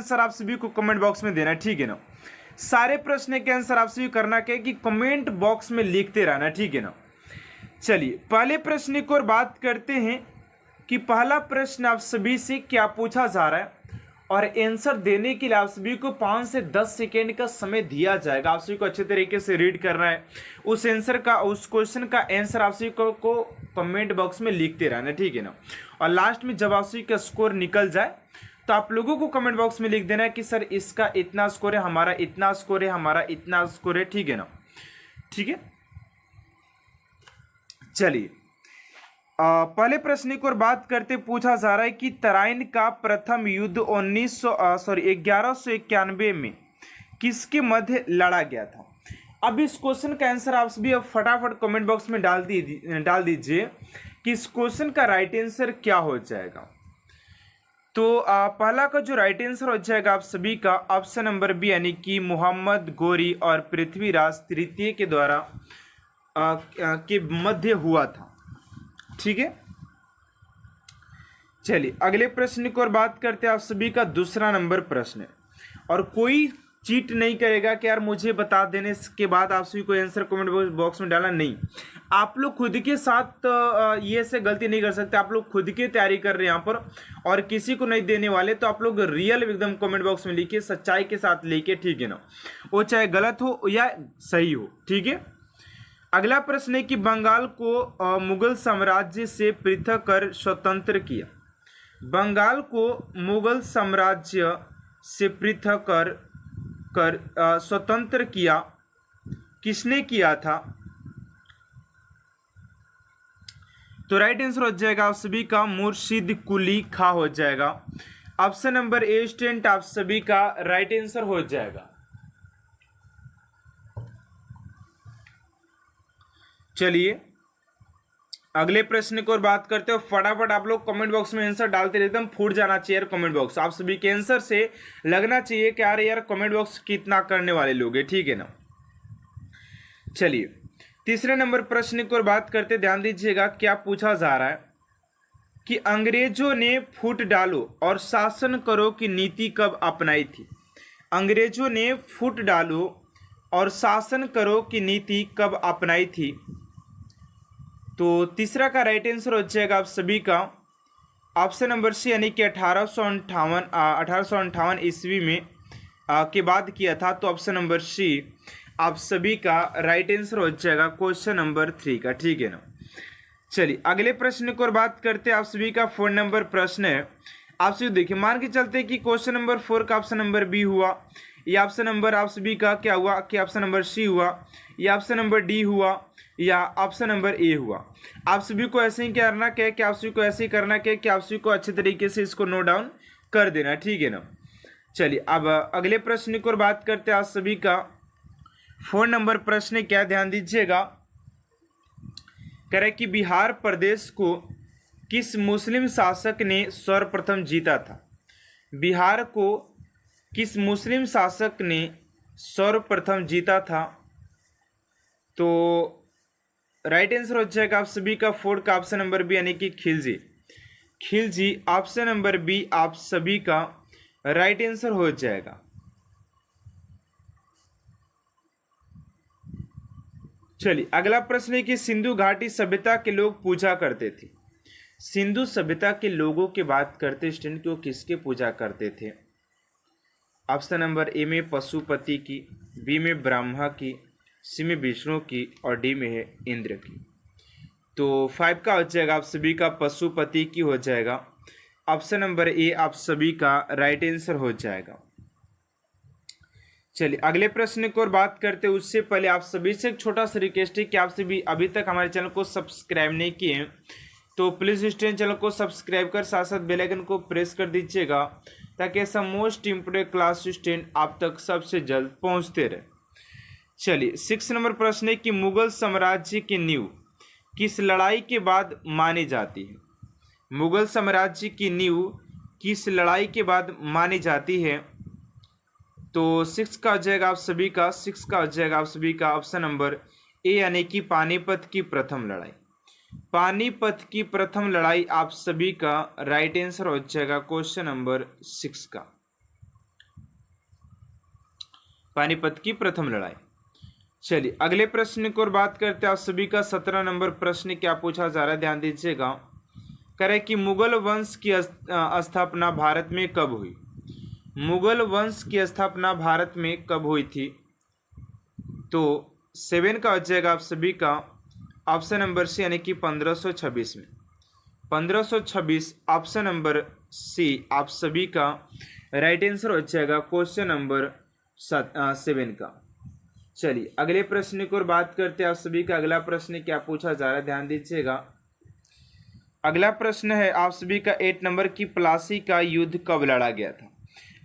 Answer आप सभी को कमेंट बॉक्स में देना है, ठीक है ना। सारे प्रश्न के आंसर आप सभी करना क्या है कि कमेंट बॉक्स में लिखते रहना, ठीक है ना। चलिए पहले प्रश्न की ओर बात करते हैं कि पहला प्रश्न आप सभी से क्या पूछा जा रहा है, और आंसर देने के लिए आप सभी को 5 से 10 सेकेंड का समय दिया जाएगा। आप सभी को अच्छे तरीके से रीड करना है, उस क्वेश्चन का आंसर आप सभी को कमेंट बॉक्स में लिखते रहना, ठीक है ना। और लास्ट में जब आप सभी का स्कोर निकल जाए तो आप लोगों को कमेंट बॉक्स में लिख देना है कि सर इसका इतना स्कोर है, हमारा इतना स्कोर है, हमारा इतना स्कोर है, ठीक है ना। ठीक है, चलिए पहले प्रश्न की ओर बात करते पूछा जा रहा है कि तराइन का प्रथम युद्ध 1191 में किसके मध्य लड़ा गया था। अब इस क्वेश्चन का आंसर आप सभी अब फटाफट कमेंट बॉक्स में डाल दीजिए कि इस क्वेश्चन का राइट आंसर क्या हो जाएगा। तो पहला का जो राइट आंसर हो जाएगा आप सभी का ऑप्शन नंबर बी, यानी कि मोहम्मद गोरी और पृथ्वीराज तृतीय के द्वारा के मध्य हुआ था, ठीक है। चलिए अगले प्रश्न की ओर बात करते हैं। आप सभी का दूसरा नंबर प्रश्न है, और कोई चीट नहीं करेगा कि यार मुझे बता देने के बाद आप सभी को आंसर कमेंट बॉक्स में डालना, नहीं। आप लोग खुद के साथ ये से गलती नहीं कर सकते। आप लोग खुद की तैयारी कर रहे हैं यहाँ पर, और किसी को नहीं देने वाले, तो आप लोग रियल एकदम कमेंट बॉक्स में लिखिए, सच्चाई के साथ लिखिए, ठीक है ना। वो चाहे गलत हो या सही हो, ठीक है। अगला प्रश्न है कि बंगाल को मुगल साम्राज्य से पृथक कर स्वतंत्र किया। बंगाल को मुगल साम्राज्य से पृथक कर स्वतंत्र किया, किसने किया था। तो राइट आंसर हो जाएगा आप सभी का मुर्शिद कुली खां हो जाएगा। ऑप्शन नंबर ए स्टूडेंट आप सभी का राइट आंसर हो जाएगा। चलिए अगले प्रश्न की ओर बात करते हो। फटाफट आप लोग कमेंट बॉक्स में आंसर डालते रहते, हम फूट जाना चाहिए कमेंट बॉक्स। आप सभी के आंसर से लगना चाहिए कि यार कमेंट बॉक्स कितना करने वाले लोग हैं, ठीक है ना। चलिए तीसरे नंबर प्रश्न की ओर बात करते, ध्यान दीजिएगा क्या पूछा जा रहा है कि अंग्रेजों ने फूट डालो और शासन करो की नीति कब अपनाई थी। अंग्रेजों ने फूट डालो और शासन करो की नीति कब अपनाई थी। तो तीसरा का राइट आंसर हो जाएगा आप सभी का ऑप्शन नंबर सी, यानी कि 1858 ईस्वी में के बाद किया था। तो ऑप्शन नंबर सी आप सभी का राइट आंसर हो जाएगा क्वेश्चन नंबर 3 का, ठीक है ना। चलिए अगले प्रश्न की ओर बात करते हैं। आप सभी का 4 नंबर प्रश्न है। आप सभी देखिए, मान के चलते कि क्वेश्चन नंबर 4 का ऑप्शन नंबर बी हुआ, या ऑप्शन नंबर आप सभी का क्या हुआ कि ऑप्शन नंबर सी हुआ, या ऑप्शन नंबर डी हुआ, या ऑप्शन नंबर ए हुआ। आप सभी को ऐसे ही करना क्या है कि आप सभी को ऐसे ही करना क्या है कि आप सभी को अच्छे तरीके से इसको नोट डाउन कर देना, ठीक है ना। चलिए अब अगले प्रश्न की ओर बात करते हैं। आप सभी का 4 नंबर प्रश्न क्या, ध्यान दीजिएगा। कह रहे कि बिहार प्रदेश को किस मुस्लिम शासक ने सर्वप्रथम जीता था। बिहार को किस मुस्लिम शासक ने सर्वप्रथम जीता था। तो राइट आंसर हो जाएगा आप सभी का 4 का ऑप्शन नंबर बी, यानी कि Khilji. Khilji option number B आप सभी का राइट आंसर हो जाएगा। चलिए अगला प्रश्न है कि सिंधु घाटी सभ्यता के लोग पूजा करते थे। सिंधु सभ्यता के लोगों की बात करते स्टूडेंट कि वो किसके पूजा करते थे। ऑप्शन नंबर ए में पशुपति की, बी में ब्रह्मा की, सी में विष्णु की, और डी में है इंद्र की। तो 5 का हो जाएगा आप सभी का पशुपति की हो जाएगा। ऑप्शन नंबर ए आप सभी का राइट आंसर हो जाएगा। चलिए अगले प्रश्न की ओर बात करते हैं। उससे पहले आप सभी से एक छोटा सा रिक्वेस्ट है कि आप सभी अभी तक हमारे चैनल को सब्सक्राइब नहीं किए हैं तो प्लीज़ स्टूडेंट चैनल को सब्सक्राइब कर साथ साथ बेल आइकन को प्रेस कर दीजिएगा, ताकि ऐसा मोस्ट इम्पोर्टेंट क्लास स्टूडेंट आप तक सबसे जल्द पहुंचते रहे। चलिए 6 नंबर प्रश्न है कि मुगल साम्राज्य की नींव किस लड़ाई के बाद मानी जाती है। मुगल साम्राज्य की नींव किस लड़ाई के बाद मानी जाती है। तो 6 का हो जाएगा आप सभी का, 6 का हो जाएगा आप सभी का ऑप्शन नंबर ए, यानी कि पानीपत की प्रथम लड़ाई। पानीपत की प्रथम लड़ाई आप सभी का राइट आंसर हो जाएगा क्वेश्चन नंबर 6 का। पानीपत की प्रथम लड़ाई। चलिए अगले प्रश्न की ओर बात करते हैं आप सभी का 17 नंबर प्रश्न क्या पूछा जा रहा है, ध्यान दीजिएगा। करें कि मुगल वंश की स्थापना भारत में कब हुई। मुगल वंश की स्थापना भारत में कब हुई थी? तो 7 का हो जाएगा आप सभी का ऑप्शन नंबर सी, यानी कि 1526 में। 1526 ऑप्शन नंबर सी आप सभी का राइट आंसर हो जाएगा क्वेश्चन नंबर 7 का। चलिए अगले प्रश्न की ओर बात करते हैं आप सभी का। अगला प्रश्न क्या पूछा जा रहा है, ध्यान दीजिएगा। अगला प्रश्न है आप सभी का 8 नंबर की प्लासी का युद्ध कब लड़ा गया था।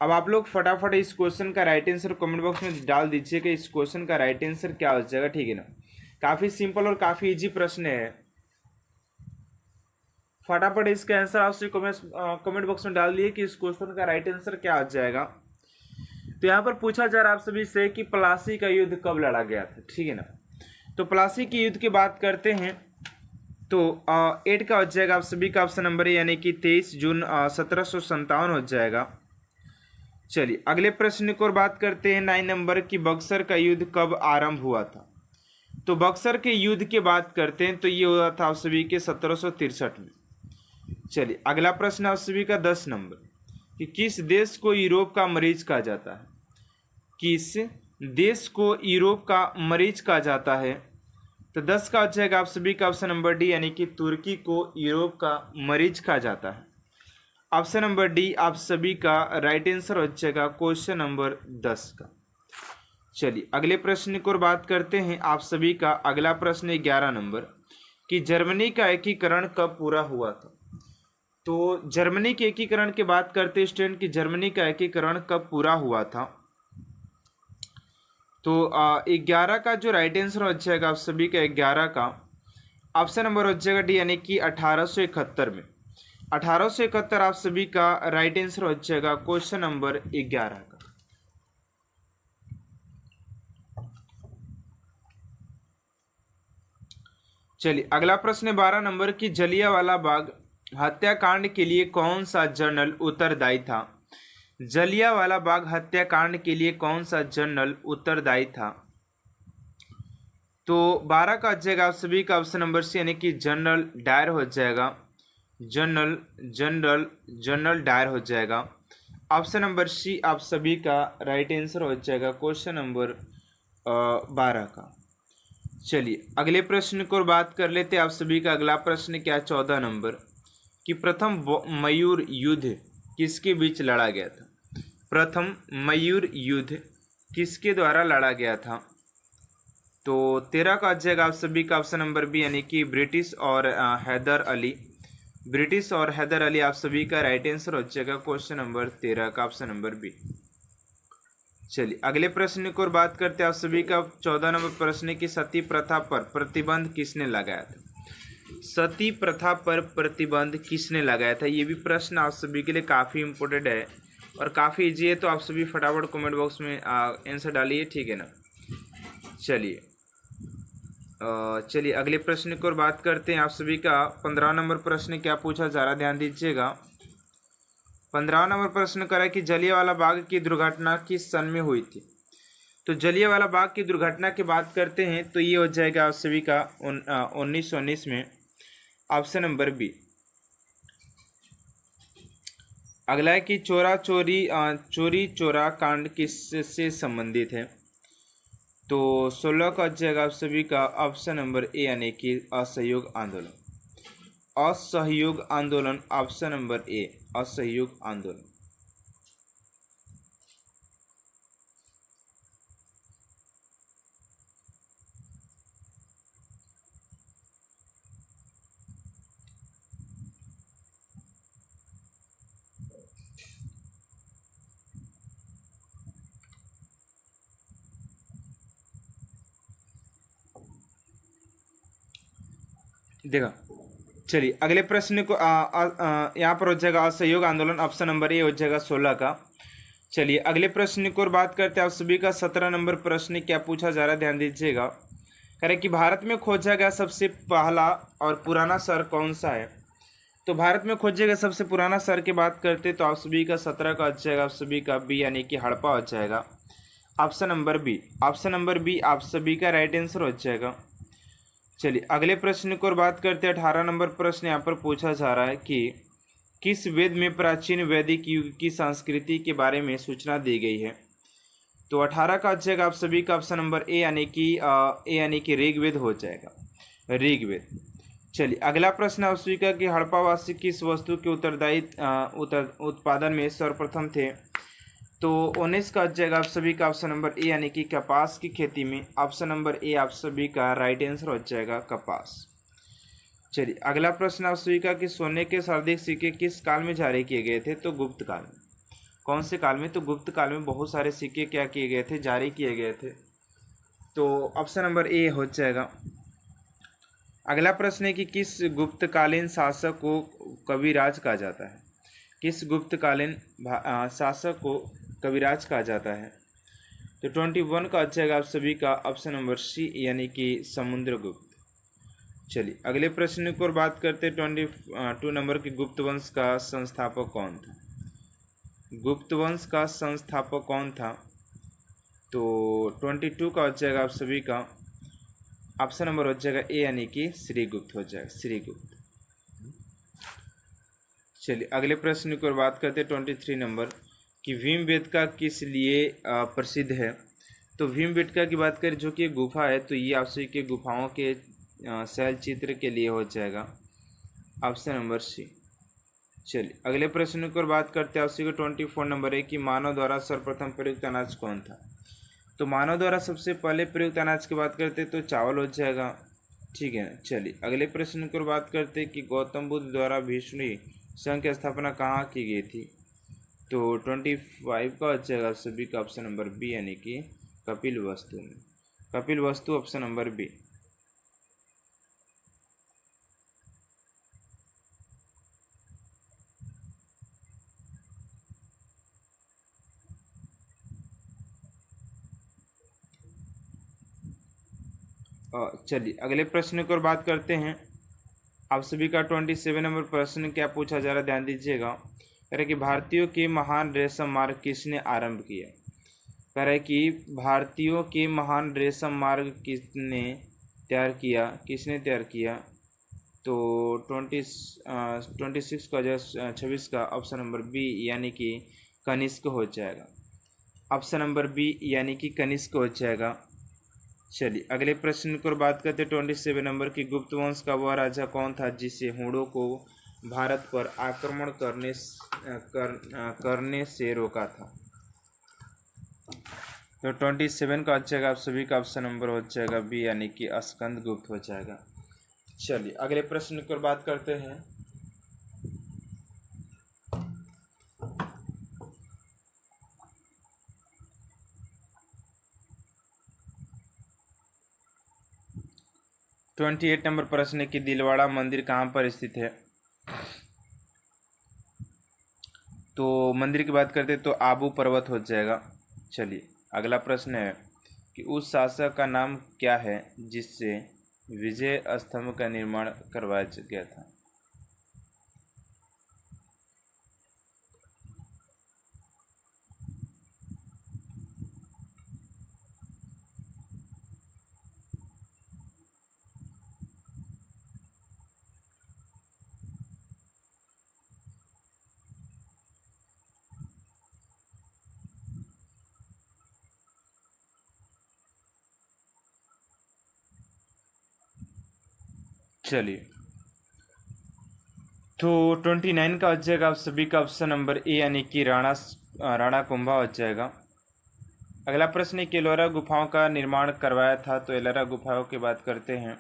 अब आप लोग फटाफट इस क्वेश्चन का राइट आंसर कमेंट बॉक्स में डाल दीजिएगा। इस क्वेश्चन का राइट आंसर क्या हो जाएगा, ठीक है ना। काफी सिंपल और काफी इजी प्रश्न है। फटाफट इसका आंसर आपसे कमेंट बॉक्स में डाल दिए कि इस क्वेश्चन का राइट आंसर क्या हो जाएगा। तो यहाँ पर पूछा जा रहा है आप सभी से कि प्लासी का युद्ध कब लड़ा गया था, ठीक है ना। तो प्लासी के युद्ध की बात करते हैं तो 8 का हो जाएगा आप सभी का ऑप्शन नंबर, यानी कि 23 जून 1757 हो जाएगा। चलिए अगले प्रश्न की ओर बात करते हैं 9 नंबर की बक्सर का युद्ध कब आरंभ हुआ था। तो बक्सर के युद्ध की बात करते हैं तो ये हुआ था आप सभी के 1763 में। चलिए अगला प्रश्न आप सभी का 10 नंबर कि किस देश को यूरोप का मरीज कहा जाता है। किस देश को यूरोप का मरीज कहा जाता है। तो 10 का हो जाएगा आप सभी का ऑप्शन नंबर डी, यानी कि तुर्की को यूरोप का मरीज कहा जाता है। ऑप्शन नंबर डी आप सभी का राइट आंसर हो जाएगा क्वेश्चन नंबर 10 का। चलिए अगले प्रश्न की ओर बात करते हैं आप सभी का। अगला प्रश्न 11 नंबर कि जर्मनी का एकीकरण कब पूरा हुआ था। तो जर्मनी के एकीकरण की बात करते हैं स्टूडेंट कि जर्मनी का एकीकरण कब पूरा हुआ था। तो 11 का जो राइट आंसर हो जाएगा आप सभी का 11 का ऑप्शन नंबर हो जाएगा डी, यानी कि 1871 में। 1871 आप सभी का राइट आंसर हो जाएगा क्वेश्चन नंबर 11 का। चलिए अगला प्रश्न 12 नंबर की जलियांवाला बाग हत्याकांड के लिए कौन सा जनरल उत्तरदायी था। जलियांवाला बाग हत्याकांड के लिए कौन सा जनरल उत्तरदायी था। तो 12 का आ जाएगा आप सभी का ऑप्शन नंबर सी, यानी कि जनरल डायर हो जाएगा। जनरल डायर हो जाएगा। ऑप्शन नंबर सी आप सभी का राइट आंसर हो जाएगा क्वेश्चन नंबर 12 का। चलिए अगले प्रश्न को बात कर लेते हैं आप सभी का। अगला प्रश्न क्या 14 नंबर कि प्रथम मयूर युद्ध किसके बीच लड़ा गया था। प्रथम मयूर युद्ध किसके द्वारा लड़ा गया था। तो 13 का आ जाएगा आप सभी का ऑप्शन नंबर बी, यानी कि ब्रिटिश और हैदर अली। ब्रिटिश और हैदर अली आप सभी का राइट आंसर हो जाएगा क्वेश्चन नंबर 13 का ऑप्शन नंबर बी। चलिए अगले प्रश्न की ओर बात करते हैं आप सभी का। 14 नंबर प्रश्न की सती प्रथा पर प्रतिबंध किसने लगाया था। सती प्रथा पर प्रतिबंध किसने लगाया था। ये भी प्रश्न आप सभी के लिए काफ़ी इम्पोर्टेंट है और काफ़ी इजी है। तो आप सभी फटाफट कमेंट बॉक्स में आंसर डालिए, ठीक है ना। चलिए अगले प्रश्न की ओर बात करते हैं आप सभी का। 15 नंबर प्रश्न क्या पूछा जा रहा है, ध्यान दीजिएगा। 15 नंबर प्रश्न करा कि जलियांवाला बाग की दुर्घटना किस सन में हुई थी। तो जलियांवाला बाग की दुर्घटना की बात करते हैं तो ये हो जाएगा आप सभी का 1919 में। Option number B. अगला है कि चोरी चोरा कांड किससे संबंधित है। तो 16 का हो जाएगा आप सभी का ऑप्शन नंबर ए, यानी कि असहयोग आंदोलन। असहयोग आंदोलन ऑप्शन नंबर ए, असहयोग आंदोलन। देखा। चलिए अगले प्रश्न को यहाँ पर हो जाएगा असहयोग आंदोलन, ऑप्शन नंबर ए हो जाएगा 16 का। चलिए अगले प्रश्न की ओर बात करते हैं आप सभी का। 17 नंबर प्रश्न क्या पूछा जा रहा है, ध्यान दीजिएगा। कह रहे कि भारत में खोजा गया सबसे पहला और पुराना शहर कौन सा है। तो भारत में खोजे गए सबसे पुराना शहर की बात करते तो आप सभी का 17 का हो जाएगा आप सभी का बी, यानी कि हड़प्पा हो जाएगा। Option number B. Option number B आप सभी का राइट आंसर हो जाएगा। चलिए अगले प्रश्न की ओर बात करते हैं। 18 नंबर प्रश्न यहाँ पर पूछा जा रहा है कि किस वेद में प्राचीन वैदिक युग की संस्कृति के बारे में सूचना दी गई है। तो 18 का अच्छा आप सभी का ऑप्शन नंबर ए यानी कि ऋग्वेद हो जाएगा, ऋग्वेद। चलिए अगला प्रश्न आप सभी का कि हड़प्पावासी किस वस्तु के उत्पादन में सर्वप्रथम थे। तो 19 का जाएगा आप सभी का ऑप्शन नंबर ए यानी कि कपास की खेती में। ऑप्शन नंबर ए आप सभी का राइट आंसर हो जाएगा कपास। चलिए अगला प्रश्न आप सभी का कि सोने के सर्वाधिक सिक्के किस काल में जारी किए गए थे। तो गुप्त काल में। कौन से काल में। तो गुप्त काल में बहुत सारे सिक्के क्या किए गए थे, जारी किए गए थे। तो ऑप्शन नंबर ए हो जाएगा। अगला प्रश्न है कि किस गुप्तकालीन शासक को कविराज कहा जाता है। किस गुप्तकालीन शासक को कविराज कहा जाता है। तो 21 का अच्छा है आप सभी का ऑप्शन नंबर सी यानी कि समुद्रगुप्त। चलिए अगले प्रश्न की ओर बात करते हैं। 22 नंबर के गुप्त वंश का संस्थापक कौन था। गुप्त वंश का संस्थापक कौन था। तो 22 का हो जाएगा आप सभी का ऑप्शन नंबर हो जाएगा ए यानी कि श्रीगुप्त हो जाएगा, श्रीगुप्त। चलिए अगले प्रश्न की ओर बात करते हैं। 23 नंबर कि भीमबेटका किस लिए प्रसिद्ध है। तो भीमबेटका की बात करें जो कि एक गुफा है, तो ये आप सभी के गुफाओं के शैल चित्र के लिए हो जाएगा ऑप्शन नंबर सी। चलिए अगले प्रश्न की ओर बात करते हैं। आप सभी को 24 नंबर है कि मानव द्वारा सर्वप्रथम प्रयुक्त अनाज कौन था। तो मानव द्वारा सबसे पहले प्रयुक्त अनाज की बात करते तो चावल हो जाएगा, ठीक है। चलिए अगले प्रश्न की ओर बात करते कि गौतम बुद्ध द्वारा भीष्मी संघ की स्थापना कहाँ की गई थी। तो 25 का हो जाएगा सभी का ऑप्शन नंबर बी यानी कि कपिल वस्तु में, कपिल वस्तु ऑप्शन नंबर बी। चलिए अगले प्रश्न की ओर बात करते हैं। आप सभी का 27 नंबर प्रश्न क्या पूछा जा रहा है, ध्यान दीजिएगा। कह रहे कि भारतीयों के महान रेशम मार्ग किसने आरंभ किया। कह रहे कि भारतीयों के महान रेशम मार्ग किसने तैयार किया, किसने तैयार किया। तो 26 का 26 का ऑप्शन नंबर बी यानी कि कनिष्क हो जाएगा, ऑप्शन नंबर बी यानी कि कनिष्क हो जाएगा। चलिए अगले प्रश्न की ओर बात करते हैं। 27 नंबर की गुप्त वंश का वह राजा कौन था जिसे हुणों को भारत पर आक्रमण करने से रोका था। तो 27 का अच्छा आप सभी का ऑप्शन नंबर हो जाएगा बी यानी कि स्कंद गुप्त हो जाएगा। चलिए अगले प्रश्न की ओर बात करते हैं। तो 28 नंबर प्रश्न की दिलवाड़ा मंदिर कहाँ पर स्थित है। तो मंदिर की बात करते तो आबू पर्वत हो जाएगा। चलिए अगला प्रश्न है कि उस शासक का नाम क्या है जिससे विजय स्तंभ का निर्माण करवाया गया था। चलिए तो 29 का हो जाएगा आप सभी का ऑप्शन नंबर ए यानी कि राणा कुंभा हो जाएगा। अगला प्रश्न है कि एलोरा गुफाओं का निर्माण करवाया था। तो एलोरा गुफाओं की बात करते हैं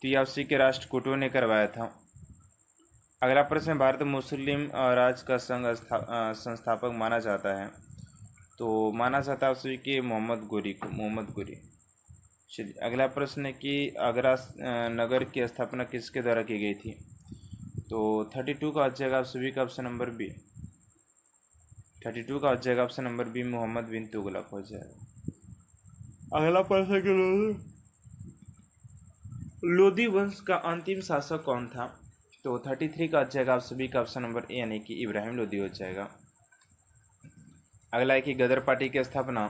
तो ये उसी के राष्ट्रकूटों ने करवाया था। अगला प्रश्न भारत मुस्लिम राज का संस्थापक माना जाता है। तो माना जाता है उसी के मोहम्मद गोरी को, मोहम्मद गोरी। चलिए अगला प्रश्न है कि आगरा नगर की स्थापना किसके द्वारा की गई थी। तो 32 का हो जाएगा आप सभी का ऑप्शन नंबर बी, 32 का हो जाएगा ऑप्शन नंबर बी मोहम्मद बिन तुगलक हो जाएगा। अगला प्रश्न के लोधी वंश का अंतिम शासक कौन था। तो 33 का हो जाएगा आप सभी का ऑप्शन नंबर ए यानी कि इब्राहिम लोधी हो जाएगा। अगला है कि गदर पार्टी की स्थापना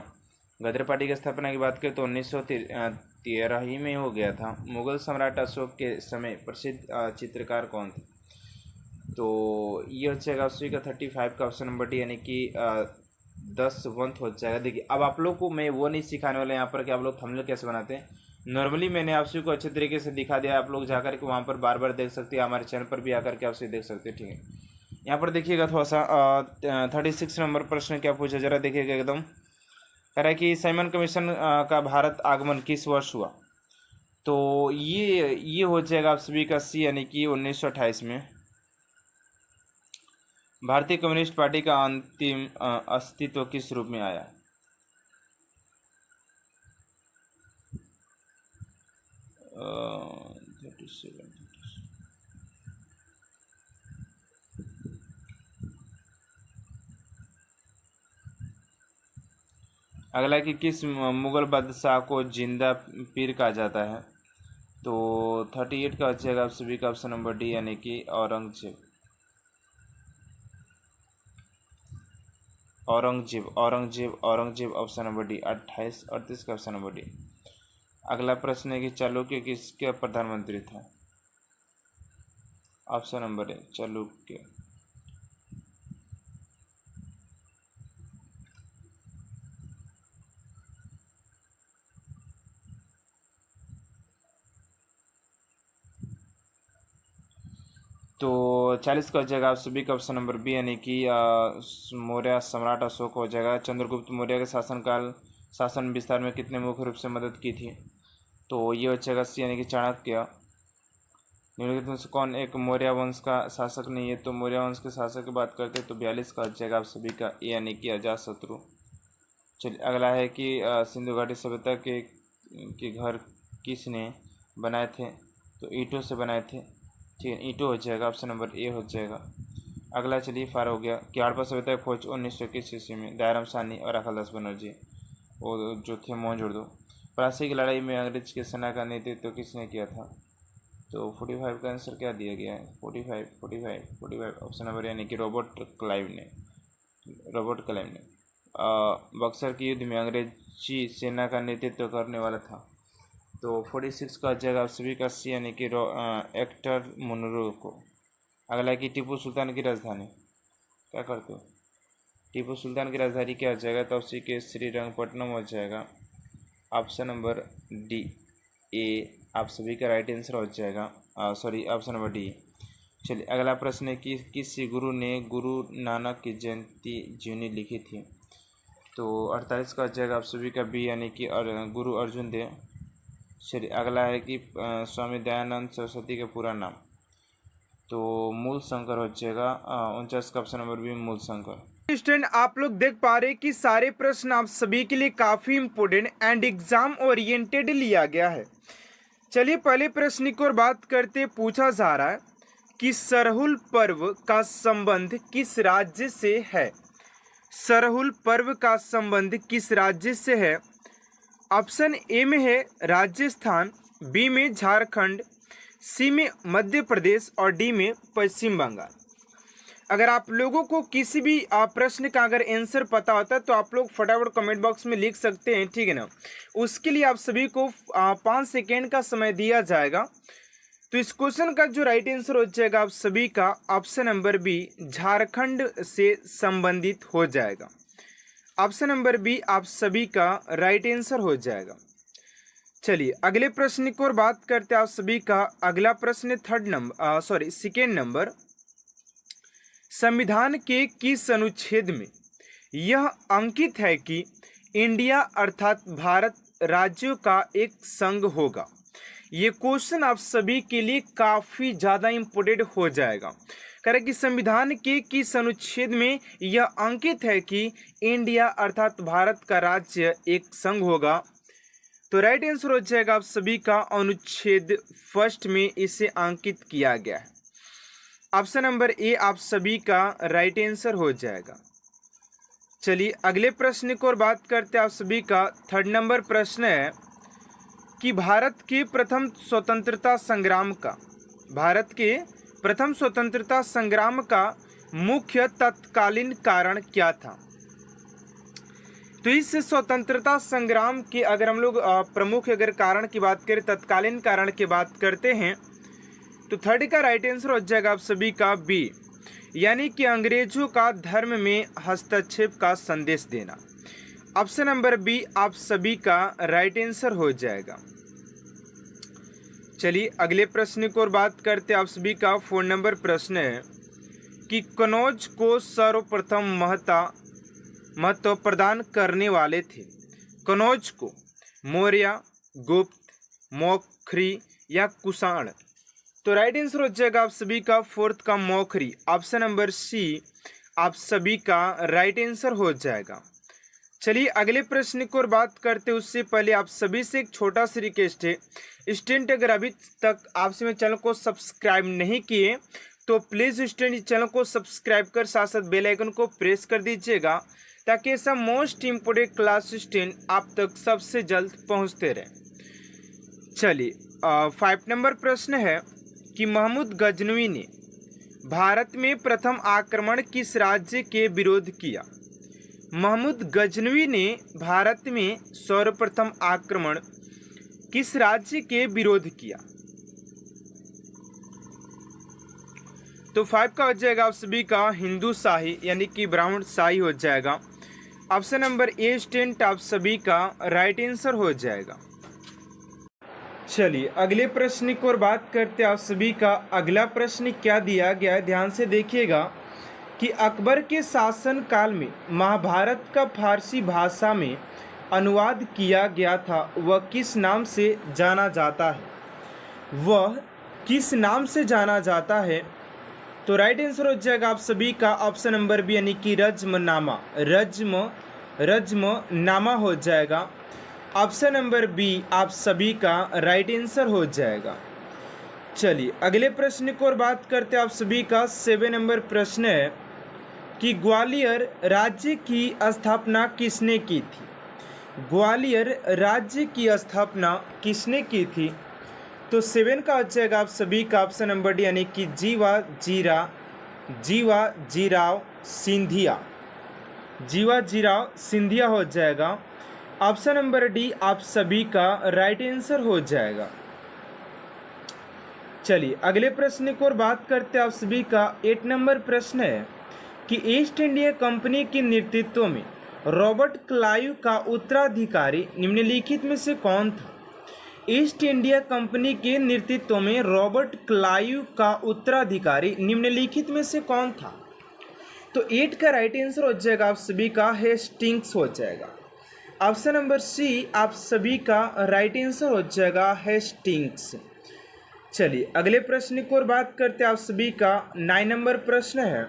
गदर पार्टी की स्थापना की बात करें तो 1913 ही में हो गया था। मुगल सम्राट अशोक के समय प्रसिद्ध चित्रकार कौन थे? तो ये हो जाएगा ऑप्शन का 35 का ऑप्शन नंबर डी, यानी कि 10 वंथ हो जाएगा। देखिए अब आप लोग को मैं वो नहीं सिखाने वाला यहाँ पर कि आप लोग थंबनेल कैसे बनाते हैं। नॉर्मली मैंने आपसे को अच्छे तरीके से दिखा दिया, आप लोग जाकर के वहाँ पर बार बार देख सकते हैं, हमारे चैनल पर भी आकर के आपसे देख सकते हैं, ठीक है। यहाँ पर देखिएगा थोड़ा सा 36 नंबर प्रश्न क्या पूछा, जरा देखिएगा एकदम। कह रहा है कि साइमन कमीशन का भारत आगमन किस वर्ष हुआ? तो ये हो जाएगा आप सभी का सी, यानी कि 1928 में। भारतीय कम्युनिस्ट पार्टी का अंतिम अस्तित्व किस रूप में आया? अगला कि किस मुगल बादशाह को जिंदा पीर कहा जाता है? तो 38 का हो जाएगा आप सभी का ऑप्शन नंबर डी, यानी कि Aurangzeb. Aurangzeb Aurangzeb Aurangzeb option number D. 28 38 का ऑप्शन नंबर डी। अगला प्रश्न है कि चालुक्य किसके प्रधानमंत्री था? Option number A Chalukya. तो 40 का हो जाएगा आप सभी का ऑप्शन नंबर बी, यानी कि मौर्य सम्राट अशोक हो जाएगा। चंद्रगुप्त मौर्य के शासन विस्तार में कितने मुख्य रूप से मदद की थी? तो ये हो जाएगा सी, यानी कि चाणक्य। निम्नलिखित में से कौन एक मौर्य वंश का शासक नहीं है? तो मौर्य वंश के शासक की बात करते हैं तो 42 का हो जाएगा आप सभी का ए, यानी कि अजातशत्रु। चलिए अगला है कि सिंधु घाटी सभ्यता के घर किसने बनाए थे? तो ईंटों से बनाए थे, ठीक है, ईंटों हो जाएगा, ऑप्शन नंबर ए हो जाएगा। अगला चलिए फार हो गया कि हड़प्पा सभ्यता की खोज 1921 ईस्वी में दयाराम साहनी और अकलदास बनर्जी वो जो थे मोहनजोदड़ो। प्लासी की लड़ाई में अंग्रेज की सेना का नेतृत्व किसने किया था? तो 45 का आंसर क्या दिया गया है? 45 ऑप्शन नंबर, यानी कि रॉबर्ट क्लाइव ने। बक्सर के युद्ध में अंग्रेजी सेना का नेतृत्व करने वाला था। तो 46 का जगह सभी का सी, यानी कि एक्टर मुनरो को। अगला है कि टीपू सुल्तान की राजधानी, क्या करते हो? टीपू सुल्तान की राजधानी क्या हो जाएगा? तो उसी के श्रीरंगपट्टनम हो जाएगा, ऑप्शन नंबर डी ए आप सभी का राइट आंसर हो जाएगा, सॉरी ऑप्शन नंबर डी। चलिए अगला प्रश्न है कि किस गुरु ने गुरु नानक की जयंती जीवनी लिखी थी? तो 48 का हो जाएगा आप सभी का बी, यानी कि गुरु अर्जुन देव। चलिए अगला है कि स्वामी दयानंद सरस्वती का पूरा नाम? तो मूल शंकर हो जाएगा, 49 का ऑप्शन नंबर बी मूल शंकर। स्टूडेंट आप लोग देख पा रहे हैं कि सारे प्रश्न आप सभी के लिए काफी इंपोर्टेंट एंड एग्जाम ओरिएंटेड लिया गया है। चलिए पहले प्रश्न की ओर बात करते, पूछा जा रहा है कि सरहुल पर्व का संबंध किस राज्य से है? सरहुल पर्व का संबंध किस राज्य से है? ऑप्शन ए में है राजस्थान, बी में झारखंड, सी में मध्य प्रदेश और डी में पश्चिम बंगाल। अगर आप लोगों को किसी भी प्रश्न का अगर आंसर पता होता है तो आप लोग फटाफट कमेंट बॉक्स में लिख सकते हैं, ठीक है ना। उसके लिए आप सभी को 5 सेकेंड का समय दिया जाएगा। तो इस क्वेश्चन का जो राइट आंसर हो जाएगा आप सभी का ऑप्शन नंबर बी झारखंड से संबंधित हो जाएगा। ऑप्शन नंबर बी आप सभी का राइट आंसर हो जाएगा। चलिए अगले प्रश्न की ओर बात करते हैं आप सभी का। अगला प्रश्न सेकेंड नंबर, संविधान के किस अनुच्छेद में यह अंकित है कि इंडिया अर्थात भारत राज्यों का एक संघ होगा? ये क्वेश्चन आप सभी के लिए काफी ज्यादा इंपोर्टेंट हो जाएगा। कह रहे कि संविधान के किस अनुच्छेद में यह अंकित है कि इंडिया अर्थात भारत का राज्य एक संघ होगा? तो राइट आंसर हो जाएगा आप सभी का अनुच्छेद 1 में इसे अंकित किया गया है। ऑप्शन नंबर ए आप सभी का राइट आंसर हो जाएगा। चलिए अगले प्रश्न की ओर बात करते हैं आप सभी का। 3rd नंबर प्रश्न है कि भारत के प्रथम स्वतंत्रता संग्राम का मुख्य तत्कालीन कारण क्या था? तो इस स्वतंत्रता संग्राम के अगर हम लोग प्रमुख अगर कारण की बात करें, तत्कालीन कारण की बात करते हैं, तो थर्ड का राइट आंसर हो जाएगा आप सभी का बी, यानी कि अंग्रेजों का धर्म में हस्तक्षेप का संदेश देना। ऑप्शन नंबर बी आप सभी का राइट आंसर हो जाएगा। चलिए अगले प्रश्न की ओर बात करते हैं। आप सभी का 4 नंबर प्रश्न है कि कनौज को सर्वप्रथम महत्व प्रदान करने वाले थे। कनौज को मौर्य, गुप्त, मौखरी या कुषाण। तो राइट आंसर हो जाएगा आप सभी का 4th का मौखरी। ऑप्शन नंबर सी आप सभी का राइट आंसर हो जाएगा। चलिए अगले प्रश्न की ओर बात करते हैं, उससे पहले आप सभी से एक छोटा सा रिक्वेस्ट है, स्टूडेंट अगर अभी तक आपसे मेरे चैनल को सब्सक्राइब नहीं किए तो प्लीज़ स्टूडेंट चैनल को सब्सक्राइब कर साथ साथ बेल आइकन को प्रेस कर दीजिएगा, ताकि ऐसा मोस्ट इम्पोर्टेंट क्लास स्टूडेंट आप तक सबसे जल्द पहुंचते रहे। चलिए 5 नंबर प्रश्न है कि महमूद गजनवी ने भारत में प्रथम आक्रमण किस राज्य के विरोध किया। महमूद गजनवी ने भारत में सर्वप्रथम आक्रमण किस राज्य के विरोध किया। तो 5 का हो जाएगा आप सभी का हिंदू शाही यानी कि ब्राह्मण शाही हो जाएगा। ऑप्शन नंबर ए स्टूडेंट आप सभी का राइट आंसर हो जाएगा। चलिए अगले प्रश्न की ओर बात करते हैं। आप सभी का अगला प्रश्न क्या दिया गया है, ध्यान से देखिएगा कि अकबर के शासन काल में महाभारत का फारसी भाषा में अनुवाद किया गया था, वह किस नाम से जाना जाता है। वह किस नाम से जाना जाता है। तो राइट आंसर हो जाएगा आप सभी का ऑप्शन नंबर बी यानी कि रज्मनामा। रज्मनामा हो जाएगा। ऑप्शन नंबर बी आप सभी का राइट आंसर हो जाएगा। चलिए अगले प्रश्न की ओर बात करते हैं। आप सभी का 7 नंबर प्रश्न है कि ग्वालियर राज्य की स्थापना किसने की थी। ग्वालियर राज्य की स्थापना किसने की थी। तो 7 का हो जाएगा आप सभी का ऑप्शन नंबर डी यानी कि जीवाजीराव सिंधिया। जीवाजीराव सिंधिया हो जाएगा। ऑप्शन नंबर डी आप सभी का राइट आंसर हो जाएगा। चलिए अगले प्रश्न की ओर बात करते हैं। आप सभी का 8 नंबर प्रश्न है कि ईस्ट इंडिया कंपनी के नेतृत्व में रॉबर्ट क्लाइव का उत्तराधिकारी निम्नलिखित में से कौन था। ईस्ट इंडिया कंपनी के नेतृत्व में रॉबर्ट क्लाइव का उत्तराधिकारी निम्नलिखित में से कौन था। तो 8 का राइट आंसर हो जाएगा आप सभी का हेस्टिंग्स हो जाएगा। ऑप्शन नंबर सी आप सभी का राइट आंसर हो जाएगा हेस्टिंग्स। चलिए अगले प्रश्न की ओर बात करते हैं। आप सभी का 9 नंबर प्रश्न है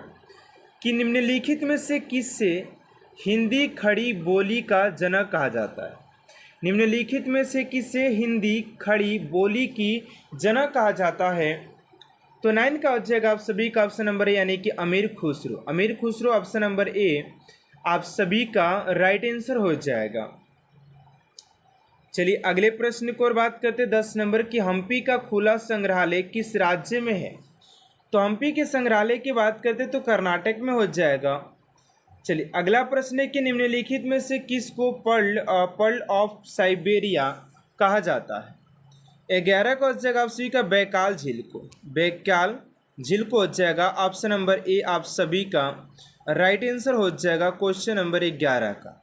कि निम्नलिखित में से किससे हिंदी खड़ी बोली का जनक कहा जाता है। निम्नलिखित में से किसे हिंदी खड़ी बोली की जनक कहा जाता है। तो 9 का हो जाएगा आप सभी का ऑप्शन नंबर ए यानी कि अमीर खुसरो। अमीर खुसरो ऑप्शन नंबर ए आप सभी का राइट आंसर हो जाएगा। चलिए अगले प्रश्न की ओर बात करते 10 नंबर की हम्पी का खुला संग्रहालय किस राज्य में है। तो हम्पी के संग्रहालय की बात करते तो कर्नाटक में हो जाएगा। चलिए अगला प्रश्न है कि निम्नलिखित में से किसको पर्ल ऑफ साइबेरिया कहा जाता है। 11 का हो जाएगा आप सभी का बैकाल झील को। बैकाल झील को हो जाएगा ऑप्शन नंबर ए आप सभी का राइट आंसर हो जाएगा क्वेश्चन नंबर 11 का।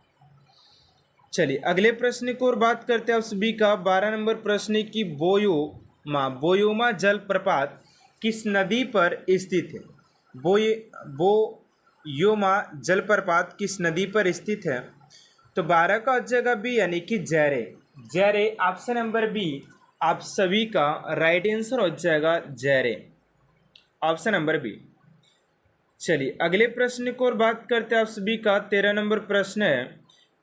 चलिए अगले प्रश्न की ओर बात करते हैं। आप सभी का 12 नंबर प्रश्न की बोयोमा जलप्रपात किस नदी पर स्थित है। बोयोमा जलप्रपात किस नदी पर स्थित है। तो 12 का हो जाएगा बी यानी कि जैरे ऑप्शन नंबर बी आप सभी का राइट आंसर हो जाएगा जैरे ऑप्शन नंबर बी। चलिए अगले प्रश्न की ओर बात करते हैं। आप सभी का 13 नंबर प्रश्न है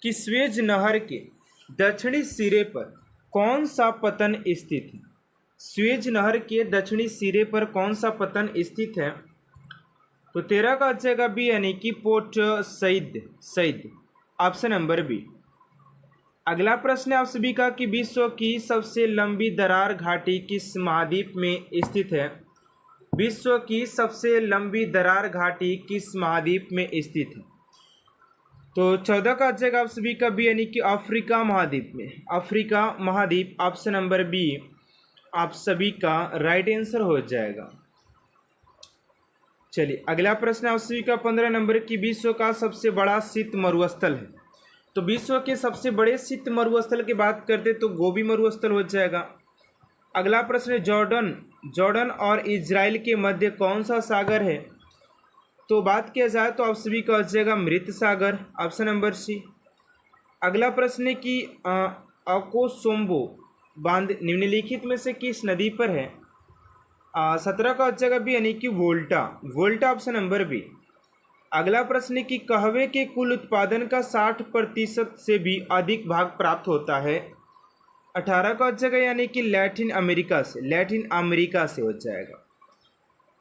कि स्वेज नहर के दक्षिणी सिरे पर कौन सा पतन स्थित है। स्वेज नहर के दक्षिणी सिरे पर कौन सा पतन स्थित है। तो 13 का हो जाएगा बी यानी कि Port Said option number B. अगला प्रश्न है आप सभी का कि विश्व की सबसे लंबी दरार घाटी किस महाद्वीप में स्थित है। विश्व की सबसे लंबी दरार घाटी किस महाद्वीप में स्थित है। तो 14 का आ जाएगा आप सभी का बी, यानी कि अफ्रीका महाद्वीप में, अफ्रीका महाद्वीप ऑप्शन नंबर बी आप सभी का राइट आंसर हो जाएगा। चलिए अगला प्रश्न आप सभी का 15 नंबर की विश्व का सबसे बड़ा शीत मरुस्थल है। तो विश्व के सबसे बड़े शीत मरुस्थल की बात करते तो गोबी मरुस्थल हो जाएगा। अगला प्रश्न जॉर्डन और इजराइल के मध्य कौन सा सागर है। तो बात किया जाए तो आप सभी का हो जाएगा मृत सागर, ऑप्शन नंबर सी। अगला प्रश्न है कि अकोसोम्बो बांध निम्नलिखित में से किस नदी पर है। 17 का हो जाएगा बी, यानी कि वोल्टा ऑप्शन नंबर बी। अगला प्रश्न है कि कहवे के कुल उत्पादन का 60% से भी अधिक भाग प्राप्त होता है। 18 का हो जाएगा यानी कि लैटिन अमेरिका से हो जाएगा।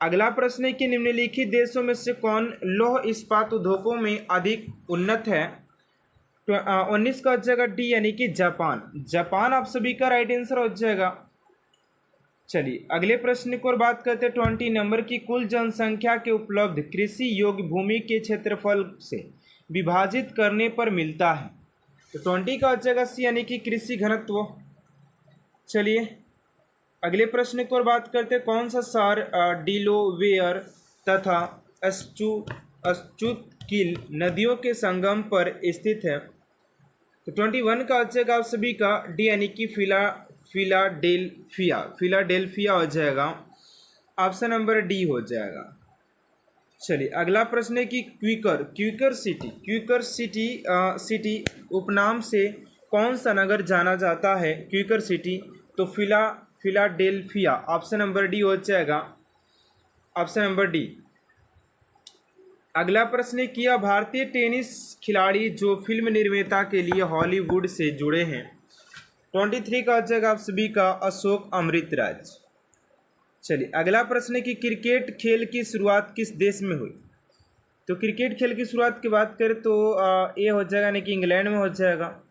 अगला प्रश्न है कि निम्नलिखित देशों में से कौन लौह इस्पात उद्योगों में अधिक उन्नत है। 19 का हो जाएगा डी, यानी कि जापान आप सभी का राइट आंसर हो जाएगा। चलिए अगले प्रश्न की ओर बात करते हैं। 20 नंबर की कुल जनसंख्या के उपलब्ध कृषि योग्य भूमि के क्षेत्रफल से विभाजित करने पर मिलता है। तो 20 का हो जाएगा सी, यानी कि कृषि घनत्व। चलिए अगले प्रश्न की ओर बात करते हैं। कौन सा शहर डिलोवेयर तथा अश्चुतकिल नदियों के संगम पर स्थित है। तो 21 का हो जाएगा आप सभी का डी, यानी कि फिलाडेल्फिया हो जाएगा, ऑप्शन नंबर डी हो जाएगा। चलिए अगला प्रश्न है कि क्विकर सिटी उपनाम से कौन सा नगर जाना जाता है। क्विकर सिटी तो फिलाडेल्फिया ऑप्शन नंबर डी हो जाएगा, ऑप्शन नंबर डी। अगला प्रश्न है कि भारतीय टेनिस खिलाड़ी जो फिल्म निर्माता के लिए हॉलीवुड से जुड़े हैं। 23 का हो जाएगा आप सभी का अशोक अमृतराज। चलिए अगला प्रश्न है कि क्रिकेट खेल की शुरुआत किस देश में हुई। तो क्रिकेट खेल की शुरुआत की बात करें तो ये हो जाएगा, यानी कि इंग्लैंड में हो जाएगा।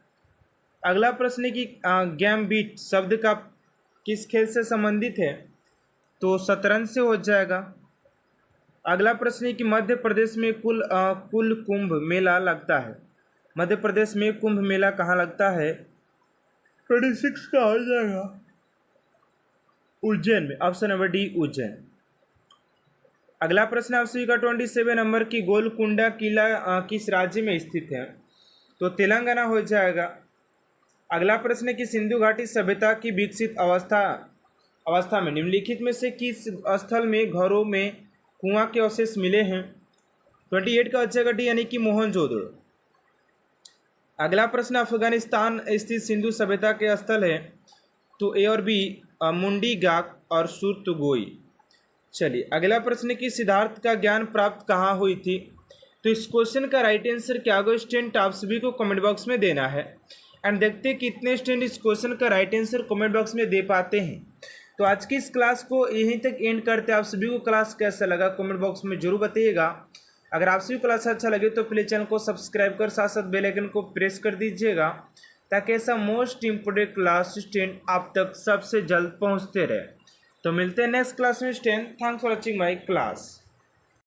अगला प्रश्न है कि गैम्बिट शब्द का किस खेल से संबंधित है। तो शतरंज से हो जाएगा। अगला प्रश्न है कि मध्य प्रदेश में कुल कुंभ मेला लगता है। मध्य प्रदेश में कुंभ मेला कहाँ लगता है। 26 का हो जाएगा उज्जैन में, ऑप्शन नंबर डी उज्जैन। अगला प्रश्न आप सभी का 27 नंबर की गोलकुंडा किला किस राज्य में स्थित है। तो तेलंगाना हो जाएगा। अगला प्रश्न है कि सिंधु घाटी सभ्यता की विकसित अवस्था में निम्नलिखित में से किस स्थल में घरों में कुआं के अवशेष मिले हैं। 28 का हो जाएगा डी, यानी कि मोहनजोदड़ो। अगला प्रश्न अफगानिस्तान स्थित सिंधु सभ्यता के स्थल है। तो ए और बी मुंडी गाक और सुरतुगोई। चलिए अगला प्रश्न कि सिद्धार्थ का ज्ञान प्राप्त कहाँ हुई थी। तो इस क्वेश्चन का राइट आंसर क्या होगा स्टूडेंट, आप सभी को कमेंट बॉक्स में देना है। एंड देखते हैं कितने स्टूडेंट इस क्वेश्चन का राइट आंसर कमेंट बॉक्स में दे पाते हैं। तो आज की इस क्लास को यहीं तक एंड करते हैं। आप सभी को क्लास कैसा लगा कमेंट बॉक्स में जरूर बताइएगा। अगर आप सभी को क्लास अच्छा लगे तो प्लीज चैनल को सब्सक्राइब कर साथ साथ बेल आइकन को प्रेस कर दीजिएगा, ताकि ऐसा मोस्ट इम्पोर्टेंट क्लास स्टूडेंट आप तक सबसे जल्द पहुंचते रहे। तो मिलते हैं नेक्स्ट क्लास में student. Thanks for watching my class.